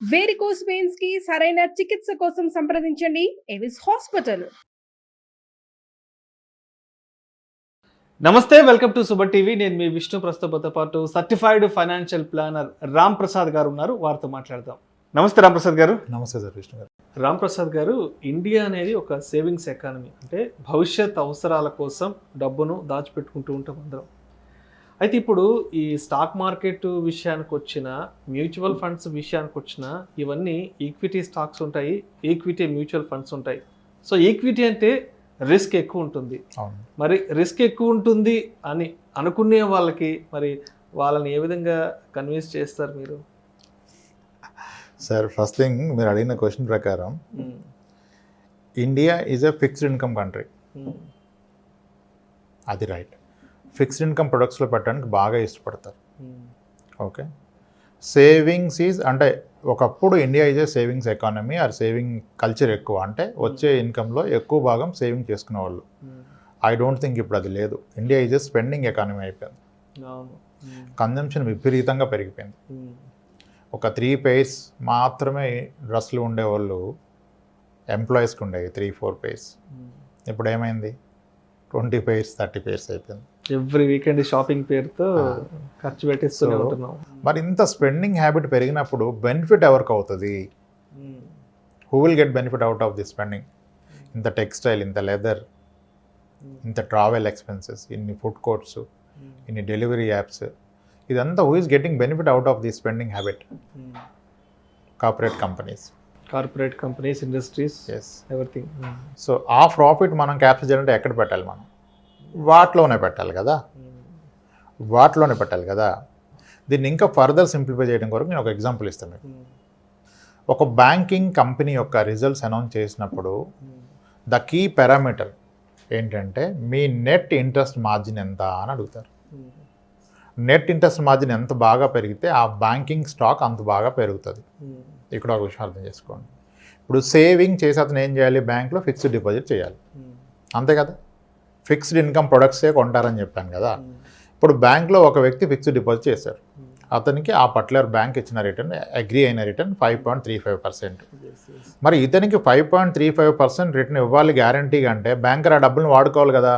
Varicose veins కి సరైన చికిత్స కోసం సంప్రదించండి ఎవిస్ హాస్పిటల్. నమస్తే, వెల్కమ్ టు సుబర్ టీవీ. నేను మీ విష్ణు. ప్రస్తుతంతో పాటు certified financial planner Ram Prasad గారు ఉన్నారు. వారితో మాట్లాడదాం. నమస్తే రామ్ ప్రసాద్ గారు. నమస్తే సార్ విష్ణు గారు. రామ్ ప్రసాద్ గారు, ఇండియా అనేది ఒక సేవింగ్స్ ఎకానమీ. అంటే భవిష్యత్ అవసరాల కోసం డబ్బును దాచిపెట్టుకుంటూ ఉంటాం అందరం. అయితే ఇప్పుడు ఈ స్టాక్ మార్కెట్ విషయానికి వచ్చిన, మ్యూచువల్ ఫండ్స్ విషయానికి వచ్చిన, ఇవన్నీ ఈక్విటీ స్టాక్స్ ఉంటాయి, ఈక్విటీ మ్యూచువల్ ఫండ్స్ ఉంటాయి. సో ఈక్విటీ అంటే రిస్క్ ఎక్కువ ఉంటుంది. మరి రిస్క్ ఎక్కువ ఉంటుంది అని అనుకునే వాళ్ళకి మరి వాళ్ళని ఏ విధంగా కన్విన్స్ చేస్తారు మీరు? సార్, ఫస్ట్ థింగ్ మీరు అడిగిన క్వశ్చన్ ప్రకారం India is a fixed income country. అది రైట్. ఫిక్స్డ్ ఇన్కమ్ ప్రొడక్ట్స్లో పెట్టడానికి బాగా ఇష్టపడతారు. ఓకే, సేవింగ్స్ ఈజ్ అంటే ఒకప్పుడు India is a savings economy are saving culture ఎక్కువ. అంటే వచ్చే ఇన్కంలో ఎక్కువ భాగం సేవింగ్ చేసుకునేవాళ్ళు. ఐ డోంట్ థింక్ ఇప్పుడు అది లేదు. India is a spending economy అయిపోయింది. కన్జంప్షన్ విపరీతంగా పెరిగిపోయింది. ఒక 3 pairs మాత్రమే డ్రెస్సులు ఉండేవాళ్ళు ఎంప్లాయీస్కి ఉండేవి, 3-4 pairs. ఇప్పుడు ఏమైంది? 20 pairs 30 pairs అయిపోయింది. ఎవ్రీ వీకెండ్ షాపింగ్ పేరుతో ఖర్చు పెట్టేస్తూనే ఉంటున్నాం. మరి ఇంత స్పెండింగ్ హ్యాబిట్ పెరిగినప్పుడు బెనిఫిట్ ఎవరికి అవుతుంది? Who will get benefit out of the spending? ఇంత టెక్స్టైల్, ఇంత లెదర్, ఇంత ట్రావెల్ ఎక్స్పెన్సెస్, ఇన్ని ఫుడ్ కోర్ట్స్, ఇన్ని డెలివరీ యాప్స్, ఇదంతా who is getting benefit out of the spending habit? Corporate companies, industries, yes, everything. So ఆ profit మనం capture చేయాలంటే ఎక్కడ పెట్టాలి? మనం వాటిలోనే పెట్టాలి కదా. దీన్ని ఇంకా ఫర్దర్ సింప్లిఫై చేయడం కొరకు నేను ఒక ఎగ్జాంపుల్ ఇస్తాను మీకు. ఒక బ్యాంకింగ్ కంపెనీ యొక్క రిజల్ట్స్ అనౌన్స్ చేసినప్పుడు ద కీ పారామీటర్ ఏంటంటే మీ నెట్ ఇంట్రెస్ట్ మార్జిన్ ఎంత అని అడుగుతారు. నెట్ ఇంట్రెస్ట్ మార్జిన్ ఎంత బాగా పెరిగితే ఆ బ్యాంకింగ్ స్టాక్ అంత బాగా పెరుగుతుంది. ఇక్కడ ఒక విషయం అర్థం చేసుకోండి. ఇప్పుడు సేవింగ్ చేసి అతను ఏం చేయాలి? బ్యాంక్లో ఫిక్స్డ్ డిపాజిట్ చేయాలి, అంతే కదా. ఫిక్స్డ్ ఇన్కమ్ ప్రొడక్ట్సే కొంటారని చెప్పాను కదా. ఇప్పుడు బ్యాంక్లో ఒక వ్యక్తి ఫిక్స్డ్ డిపాజిట్ చేశారు. అతనికి ఆ పర్టికులర్ బ్యాంక్ ఇచ్చిన రిటర్న్, అగ్రీ అయిన రిటర్న్ 5.35%. మరి ఇతనికి 5.35% రిటర్న్ ఇవ్వాలి గ్యారంటీగా అంటే బ్యాంకర్ ఆ డబ్బులను వాడుకోవాలి కదా.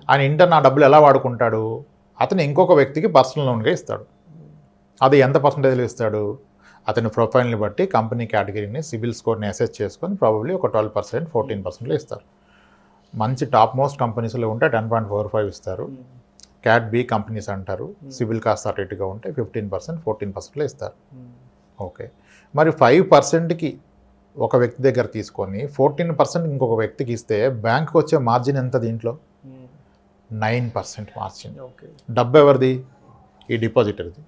ఆయన ఇంటర్న్ ఆ డబ్బులు ఎలా వాడుకుంటాడు? అతను ఇంకొక వ్యక్తికి పర్సనల్ లోన్గా ఇస్తాడు. అది ఎంత పర్సంటేజ్లో ఇస్తాడు? అతని ప్రొఫైల్ని బట్టి కంపెనీ కేటగిరీని, సిబిల్ స్కోర్ని అసెస్ చేసుకొని ప్రాబబ్లీ ఒక 12%, 14%లో ఇస్తారు. మంచి టాప్ మోస్ట్ కంపెనీస్లో ఉంటే 10.45 ఇస్తారు. క్యాట్ బి కంపెనీస్ అంటారు, సిబిల్ కాస్త అటు ఇటుగా ఉంటే 15%, 14%లో ఇస్తారు. ఓకే, మరి 5%కి ఒక వ్యక్తి దగ్గర తీసుకొని 14% ఇంకొక వ్యక్తికి ఇస్తే బ్యాంక్కి వచ్చే మార్జిన్ ఎంత? దీంట్లో 9% మార్జిన్. డబ్బు ఎవరిది? ఈ డిపాజిటర్ది.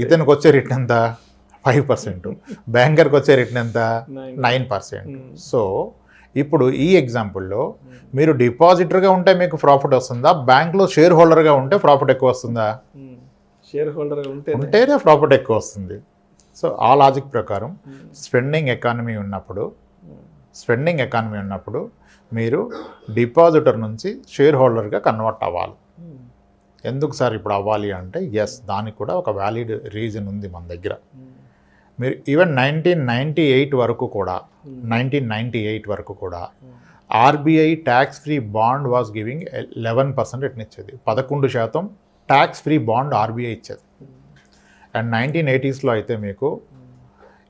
ఇతనికి వచ్చే రిటర్న్ ఎంత? 5%. బ్యాంకర్కి వచ్చే రిటర్న్ ఎంత? 9%. సో ఇప్పుడు ఈ ఎగ్జాంపుల్లో మీరు డిపాజిటర్గా ఉంటే మీకు ప్రాఫిట్ వస్తుందా? బ్యాంక్లో షేర్ హోల్డర్గా ఉంటే ప్రాఫిట్ ఎక్కువ వస్తుందా? షేర్ హోల్డర్గా ఉంటేనే ప్రాఫిట్ ఎక్కువ వస్తుంది. సో ఆ లాజిక్ ప్రకారం స్పెండింగ్ ఎకానమీ ఉన్నప్పుడు మీరు డిపాజిటర్ నుంచి షేర్ హోల్డర్గా కన్వర్ట్ అవ్వాలి. ఎందుకు సార్ ఇప్పుడు అవ్వాలి అంటే, ఎస్, దానికి కూడా ఒక వ్యాలిడ్ రీజన్ ఉంది మన దగ్గర. మీరు ఈవెన్ 1998 వరకు కూడా RBI tax free bond was giving 11% return ఇచ్చేది. 11% ట్యాక్స్ ఫ్రీ బాండ్ ఆర్బీఐ ఇచ్చేది. అండ్ 1980s అయితే మీకు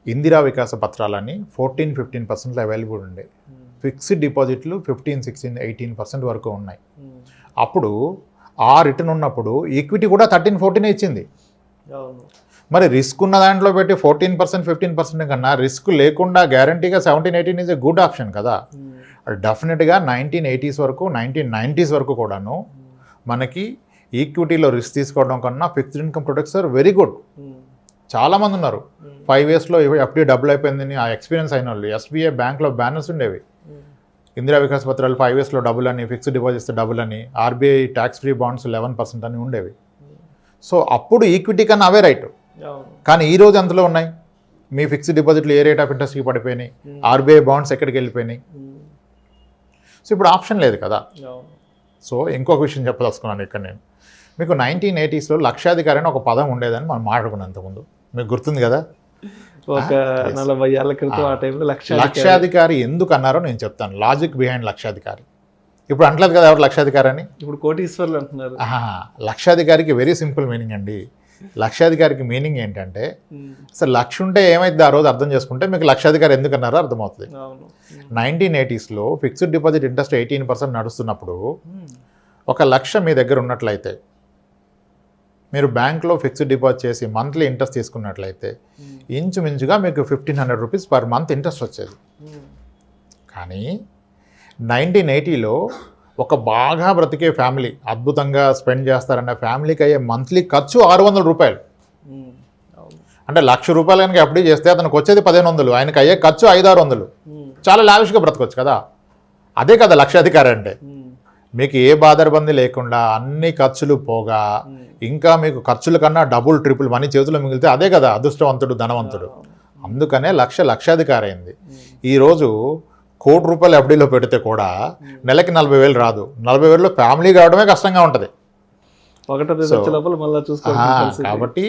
ఇందిరా వికాస పత్రాలని 14-15%లో అవైలబుల్ ఉండే. ఫిక్స్డ్ డిపాజిట్లు 15, 16, 18% వరకు ఉన్నాయి. అప్పుడు ఆ రిటర్న్ ఉన్నప్పుడు ఈక్విటీ కూడా 13-14 ఇచ్చింది. మరి రిస్క్ ఉన్న దాంట్లో పెట్టి 14%, 15% కన్నా రిస్క్ లేకుండా గ్యారంటీగా 17-18 ఈజ్ ఎ గుడ్ ఆప్షన్ కదా. డెఫినెట్గా 1980s వరకు, 1990s వరకు కూడాను మనకి ఈక్విటీలో రిస్క్ తీసుకోవడం కన్నా fixed income products are very good. చాలామంది ఉన్నారు 5 yearsలో ఎఫ్డీ డబుల్ అయిపోయిందని ఆ ఎక్స్పీరియన్స్ అయిన వాళ్ళు. ఎస్బీఐ బ్యాంక్లో బ్యానర్స్ ఉండేవి, ఇందిరా వికాస్ పత్రాలు 5 yearsలో డబుల్ అని, ఫిక్స్డ్ డిపాజిట్స్ డబుల్ అని, ఆర్బీఐ ట్యాక్స్ ఫ్రీ బాండ్స్ 11% అని ఉండేవి. సో అప్పుడు ఈక్విటీ కన్నా అవే రైట్. కానీ ఈరోజు ఎంతలో ఉన్నాయి? మీ ఫిక్స్డ్ డిపాజిట్లు ఏ రేట్ ఆఫ్ ఇంట్రెస్ట్కి పడిపోయినాయి? ఆర్బీఐ బాండ్స్ ఎక్కడికి వెళ్ళిపోయినాయి? సో ఇప్పుడు ఆప్షన్ లేదు కదా. సో ఇంకొక విషయం చెప్పదలుచుకున్నాను ఇక్కడ నేను. మీకు 1980sలో లక్షాధికారి అని ఒక పదం ఉండేదని మనం మాట్లాడుకున్నంతకుముందు మీకు గుర్తుంది కదా. ఒక 40 ఏళ్ల క్రితం ఆ టైంలో లక్షాధికారి ఎందుకు అన్నారో నేను చెప్తాను. లాజిక్ బిహైండ్ లక్షాధికారి. ఇప్పుడు అంటలేదు కదా ఎవరు లక్షాధికారి అని. ఇప్పుడు కోటీశ్వర్లు అంటున్నారు. లక్షాధికారికి వెరీ సింపుల్ మీనింగ్ అండి. లక్షాధికారికి మీనింగ్ ఏంటంటే అసలు లక్ష ఉంటే ఏమైంది ఆ రోజు అర్థం చేసుకుంటే మీకు లక్షాధికారి ఎందుకు అన్నారో అర్థమవుతుంది. 1980s ఫిక్స్డ్ డిపాజిట్ ఇంట్రెస్ట్ 18% నడుస్తున్నప్పుడు 1 లక్ష మీ దగ్గర ఉన్నట్లయితే మీరు బ్యాంక్లో ఫిక్స్డ్ డిపాజిట్ చేసి మంత్లీ ఇంట్రెస్ట్ తీసుకున్నట్లయితే ఇంచుమించుగా మీకు 1500 రూపీస్ పర్ మంత్ ఇంట్రెస్ట్ వచ్చేది. కానీ 1980లో ఒక బాగా బ్రతికే ఫ్యామిలీ, అద్భుతంగా స్పెండ్ చేస్తారన్న ఫ్యామిలీకి అయ్యే మంత్లీ ఖర్చు 600 రూపాయలు. అంటే ₹1,00,000 కనుక ఎఫ్డీ చేస్తే అతనికి వచ్చేది 1500, ఆయనకి అయ్యే ఖర్చు 500-600. చాలా లావిష్గా బ్రతకొచ్చు కదా. అదే కదా లక్షాధికారి అంటే. మీకు ఏ బాదరబంది లేకుండా అన్ని ఖర్చులు పోగా ఇంకా మీకు ఖర్చుల కన్నా డబుల్ ట్రిపుల్ మనీ చేతిలో మిగిలితే అదే కదా అదృష్టవంతుడు, ధనవంతుడు. అందుకనే లక్షాధికారి అయింది. ఈరోజు ₹1,00,00,000 ఎఫ్డీలో పెడితే కూడా నెలకి 40,000 రాదు. 40,000లో ఫ్యామిలీ కావడమే కష్టంగా ఉంటుంది. కాబట్టి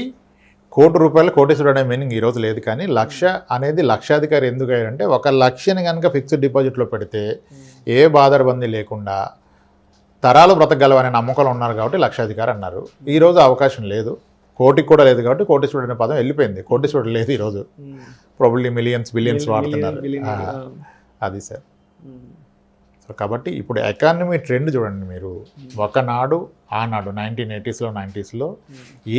₹1,00,00,000 కోటీశ్వరుడు అనే మీనింగ్ ఈరోజు లేదు. కానీ లక్ష అనేది లక్షాధికారి ఎందుకు అయ్యారంటే 1 లక్షని కనుక ఫిక్స్డ్ డిపాజిట్లో పెడితే ఏ బాదరబందీ లేకుండా తరాలు బ్రతకగలవనే నమ్మకాలు ఉన్నారు కాబట్టి లక్షాధికారి అన్నారు. ఈరోజు అవకాశం లేదు, కోటికి కూడా లేదు కాబట్టి కోటీశ్వరుడు అనే పదం వెళ్ళిపోయింది. కోటీశ్వరుడు లేదు ఈరోజు. ప్రాబబ్లీ మిలియన్స్ బిలియన్స్ వాడుతున్నారు. అది సార్. సో కాబట్టి ఇప్పుడు ఎకానమీ ట్రెండ్ చూడండి మీరు. ఒకనాడు ఆనాడు 1980s 90sలో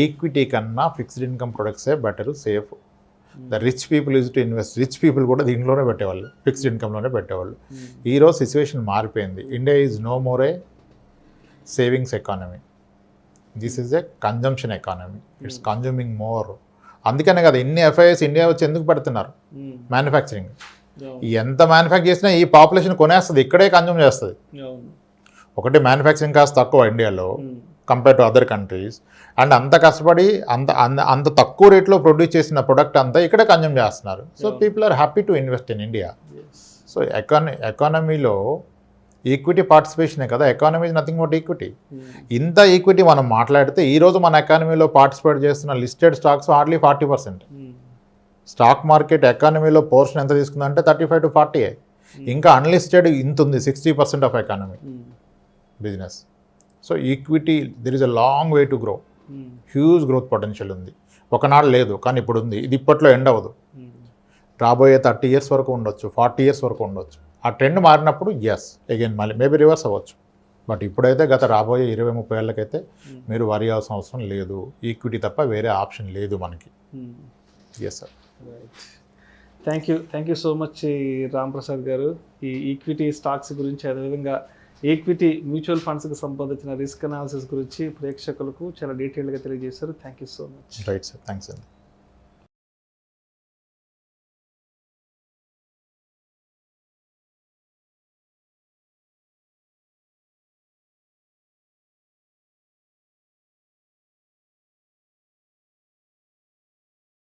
ఈక్విటీ కన్నా ఫిక్స్డ్ ఇన్కమ్ ప్రొడక్ట్సే better, safe. The rich people use to invest. Rich people కూడా దీంట్లోనే పెట్టేవాళ్ళు, ఫిక్స్డ్ ఇన్కమ్లోనే పెట్టేవాళ్ళు. ఈరోజు సిచ్యువేషన్ మారిపోయింది. India is no more a savings economy. This is a consumption economy. It's consuming more. అందుకనే కదా ఇన్ని ఎఫ్ఐఎస్ ఇండియా వచ్చి ఎందుకు పెడుతున్నారు? మ్యానుఫ్యాక్చరింగ్. ఎంత మ్యానుఫ్యాక్చర్ చేసినా ఈ పాపులేషన్ కొనేస్తుంది, ఇక్కడే కన్జ్యూమ్ చేస్తుంది. ఒకటి మ్యానుఫ్యాక్చరింగ్ కాస్ట్ తక్కువ ఇండియాలో compare to other countries. And అంత కష్టపడి అంత తక్కువ రేట్లో ప్రొడ్యూస్ చేసిన ప్రొడక్ట్ అంతా ఇక్కడే కన్జ్యూమ్ చేస్తున్నారు. So people are happy to invest in India. So ఎకానమీలో ఈక్విటీ పార్టిసిపేషనే కదా. Economy is nothing but equity. ఇంత ఈక్విటీ మనం మాట్లాడితే ఈరోజు మన ఎకానమీలో పార్టిసిపేట్ చేస్తున్న listed stocks hardly 40%. Stock market ఎకానమీలో పోర్షన్ ఎంత తీసుకుందంటే 35 to 40. ఇంకా అన్లిస్టెడ్ ఇంత ఉంది, 60% of economy business. So equity there is a long way to grow. Huge growth potential ఉంది. ఒకనాడు లేదు కానీ ఇప్పుడు ఉంది. ఇది ఇప్పట్లో ఎండ్ అవ్వదు. రాబోయే 30 years వరకు ఉండొచ్చు, 40 years వరకు ఉండొచ్చు. ఆ ట్రెండ్ మారినప్పుడు ఎస్ అగైన్ మళ్ళీ మేబీ రివర్స్ అవ్వచ్చు. బట్ ఇప్పుడైతే రాబోయే 20-30 ఏళ్ళకైతే మీరు వరి అవసరం అవసరం లేదు. ఈక్విటీ తప్ప వేరే ఆప్షన్ లేదు మనకి. Yes sir. Thank you so much Ram Prasad garu. ఈ ఈక్విటీ స్టాక్స్ గురించి, అదేవిధంగా ఈక్విటీ మ్యూచువల్ ఫండ్స్కి సంబంధించిన రిస్క్ అనాలిసిస్ గురించి ప్రేక్షకులకు చాలా డీటెయిల్గా తెలియజేశారు. Thank you so much. Right sir. Thanks అండి.